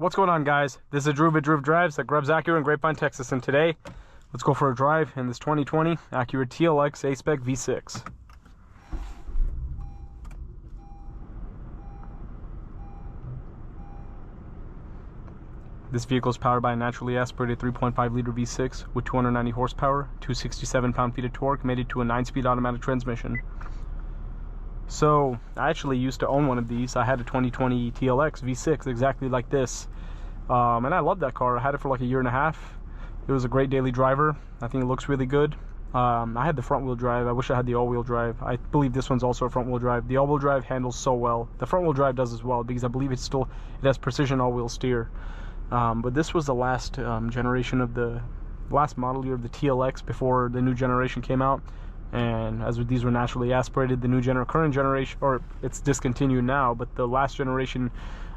What's going on, guys? This is Drew with Drew Drives at Grubbs Acura in Grapevine, Texas, and today let's go for a drive in this 2020 Acura TLX A-Spec V6. This vehicle is powered by a naturally aspirated 3.5 liter V6 with 290 horsepower, 267 pound-feet of torque, mated to a 9-speed automatic transmission. So I actually used to own one of these. I had a 2020 TLX V6 exactly like this, and I loved that car. I had it for like a year and a half. It was a great daily driver. I think it looks really good. I had the front wheel drive. I wish I had the all-wheel drive. I believe this one's also a front wheel drive. The all-wheel drive handles so well. The front wheel drive does as well, because I believe it has precision all-wheel steer. But this was the last generation of the last model year of the TLX before the new generation came out. And as these were naturally aspirated, the current generation, or it's discontinued now, but the last generation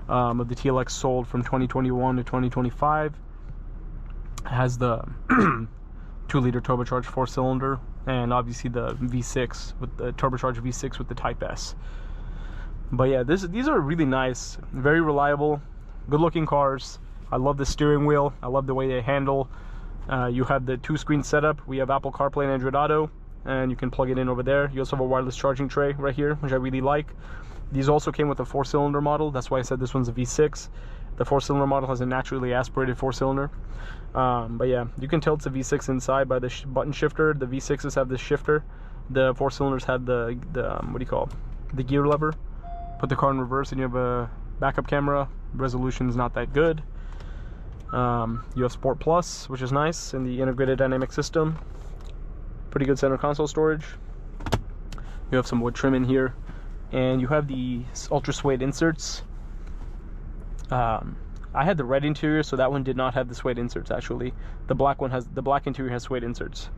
of the TLX sold from 2021 to 2025 has the 2-liter turbocharged 4-cylinder, and obviously the V6 with the turbocharged V6 with the Type S. But yeah, these are really nice, very reliable, good-looking cars. I love the steering wheel. I love the way they handle. You have the 2-screen setup. We have Apple CarPlay and Android Auto, and you can plug it in over there. You also have a wireless charging tray right here, which I really like. These also came with a 4-cylinder model. That's why I said this one's a V6. The 4-cylinder model has a naturally aspirated 4-cylinder. But yeah, you can tell it's a V6 inside by the button shifter. The V6s have this shifter. The 4-cylinders had the what do you call it? The gear lever. Put the car in reverse and you have a backup camera. Resolution is not that good. You have Sport Plus, which is nice, and the integrated dynamic system. Pretty good center console storage. You have some wood trim in here, and you have the ultra suede inserts. I had the red interior, so that one did not have the suede inserts. Actually, the black interior has suede inserts.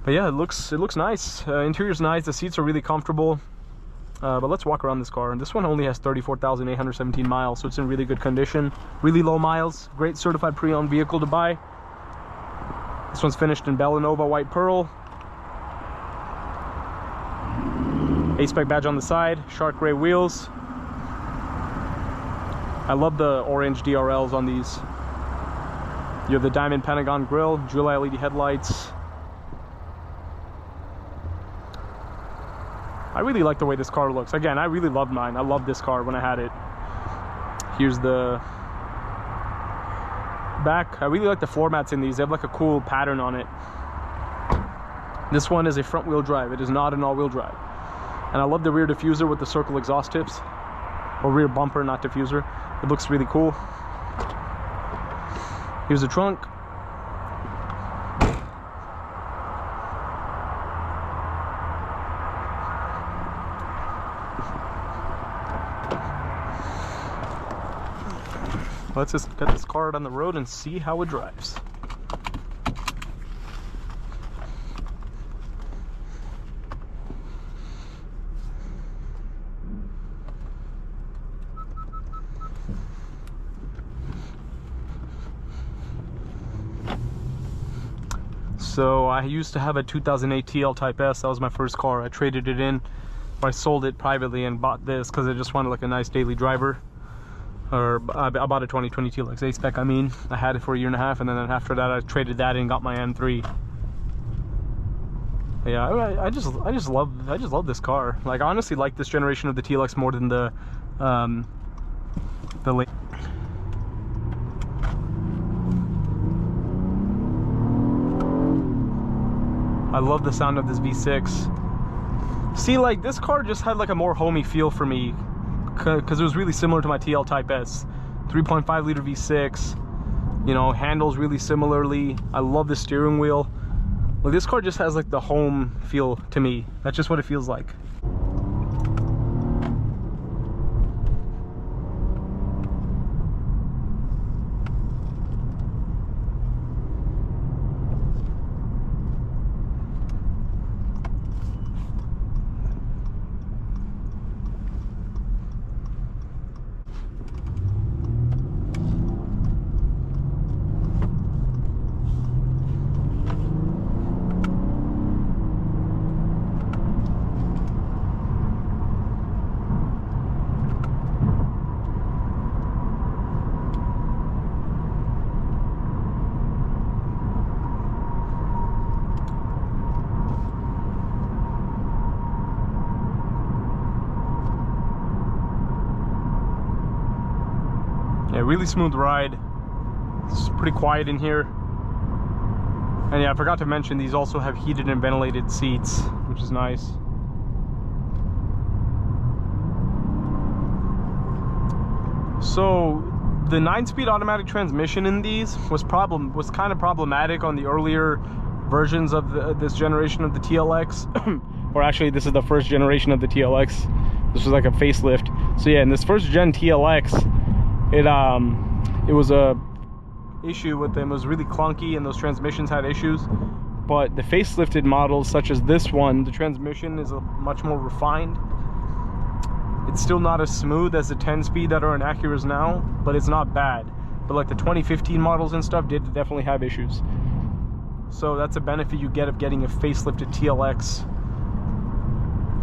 But yeah, it looks nice. Interior's nice. The seats are really comfortable. But let's walk around this car. And this one only has 34,817 miles, so it's in really good condition. Really low miles. Great certified pre-owned vehicle to buy. This one's finished in Bellanova white pearl. A-Spec badge on the side. Shark gray wheels. I love the orange DRLs on these. You have the diamond Pentagon grille, dual LED headlights. I really like the way this car looks. Again, I really loved mine. I loved this car when I had it. Here's the back. I really like the floor mats in these. They have like a cool pattern on it. This one is a front wheel drive. It is not an all-wheel drive. And I love the rear diffuser with the circle exhaust tips. Or rear bumper, not diffuser. It looks really cool. Here's the trunk. Let's just get this car out on the road and see how it drives. So I used to have a 2008 TL Type S. That was my first car. I traded it in, or I sold it privately and bought this because I just wanted like a nice daily driver. Or I bought a 2020 TLX A-Spec. I mean, I had it for a year and a half, and then after that I traded that in and got my M3. Yeah, I just love this car. Like, I honestly like this generation of the TLX more than the late. I love the sound of this V6. See, like, this car just had like a more homey feel for me, because it was really similar to my TL Type S. 3.5 liter V6, you know, handles really similarly. I love the steering wheel. Like, this car just has like the home feel to me. That's just what it feels like. Yeah, really smooth ride. It's pretty quiet in here. And yeah, I forgot to mention these also have heated and ventilated seats, which is nice. So the 9-speed automatic transmission in these was kind of problematic on the earlier versions of this generation of the TLX. Or actually, this is the first generation of the TLX. This was like a facelift. So yeah, in this first gen TLX, it was a issue with them. It was really clunky and those transmissions had issues. But the facelifted models such as this one, the transmission is much more refined. It's still not as smooth as the 10-speed that are in Acuras now, but it's not bad. But like the 2015 models and stuff did definitely have issues. So that's a benefit you get of getting a facelifted TLX,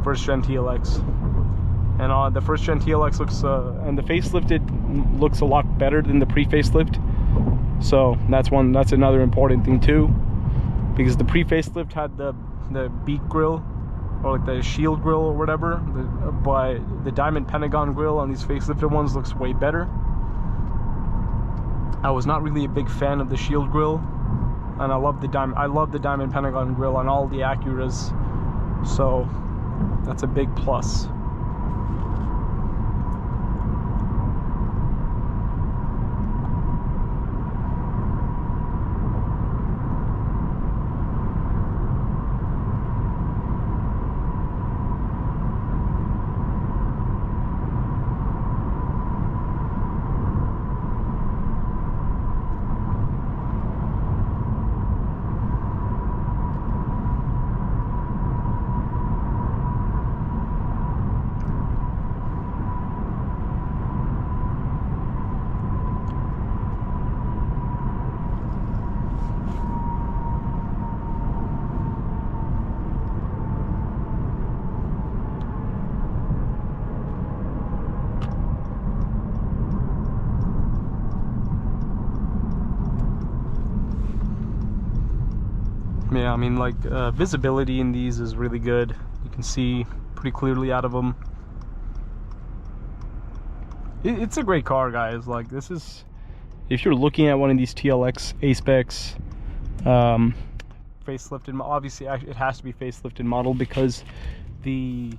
first gen TLX. And the first gen TLX looks, and the facelifted looks a lot better than the pre-facelift. So that's another important thing too, because the pre-facelift had the beak grill, or like the shield grill or whatever, but the diamond pentagon grill on these facelifted ones looks way better. I was not really a big fan of the shield grill, and I love the diamond pentagon grill on all the Acuras, so that's a big plus. Yeah, I mean, like, visibility in these is really good. You can see pretty clearly out of them. It's a great car, guys. Like, this is, if you're looking at one of these TLX A-Specs, facelifted, obviously it has to be facelifted model because the,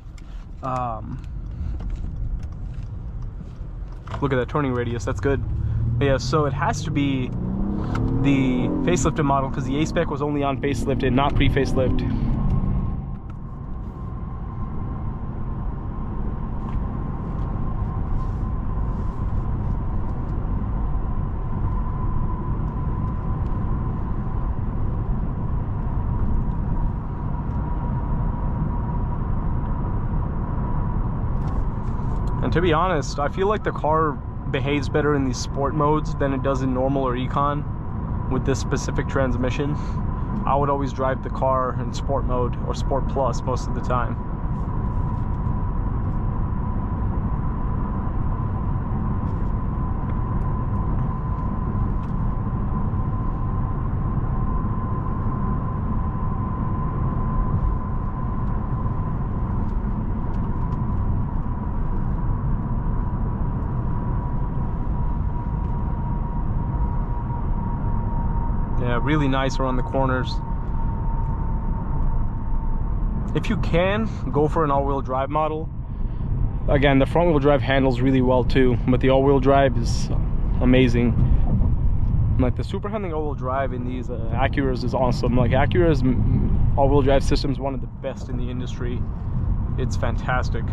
look at that turning radius, that's good. But yeah, so it has to be the facelifted model because the A-Spec was only on facelifted, not pre-facelift. And to be honest, I feel like the car behaves better in these sport modes than it does in normal or econ with this specific transmission. I would always drive the car in sport mode or sport plus most of the time. Yeah, really nice around the corners. If you can, go for an all-wheel drive model. Again, the front-wheel drive handles really well too, but the all-wheel drive is amazing. Like the super handling all-wheel drive in these Acuras is awesome. Like Acura's all-wheel drive system is one of the best in the industry. It's fantastic.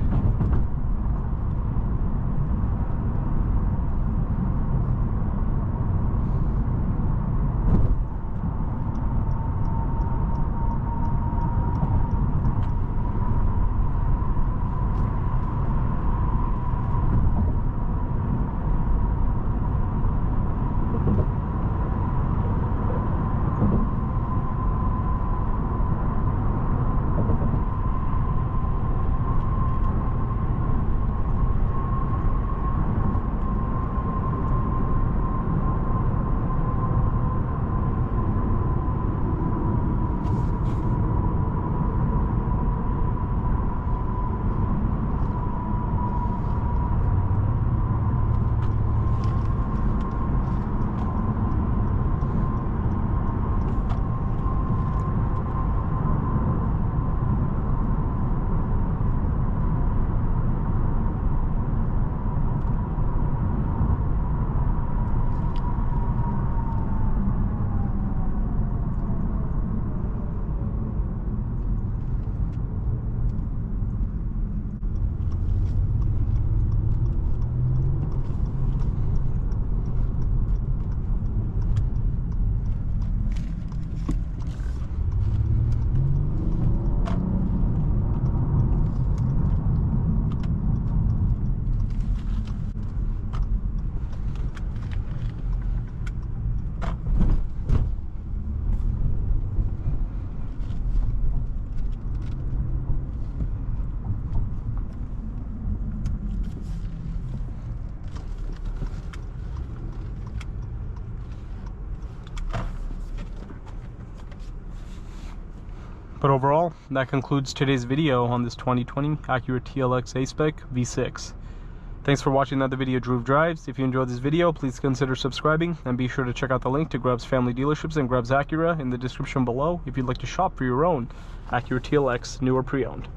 But overall, that concludes today's video on this 2020 Acura TLX A-Spec V6. Thanks for watching another video of Drew Drives. If you enjoyed this video, please consider subscribing, and be sure to check out the link to Grubbs Family Dealerships and Grubbs Acura in the description below if you'd like to shop for your own Acura TLX, new or pre-owned.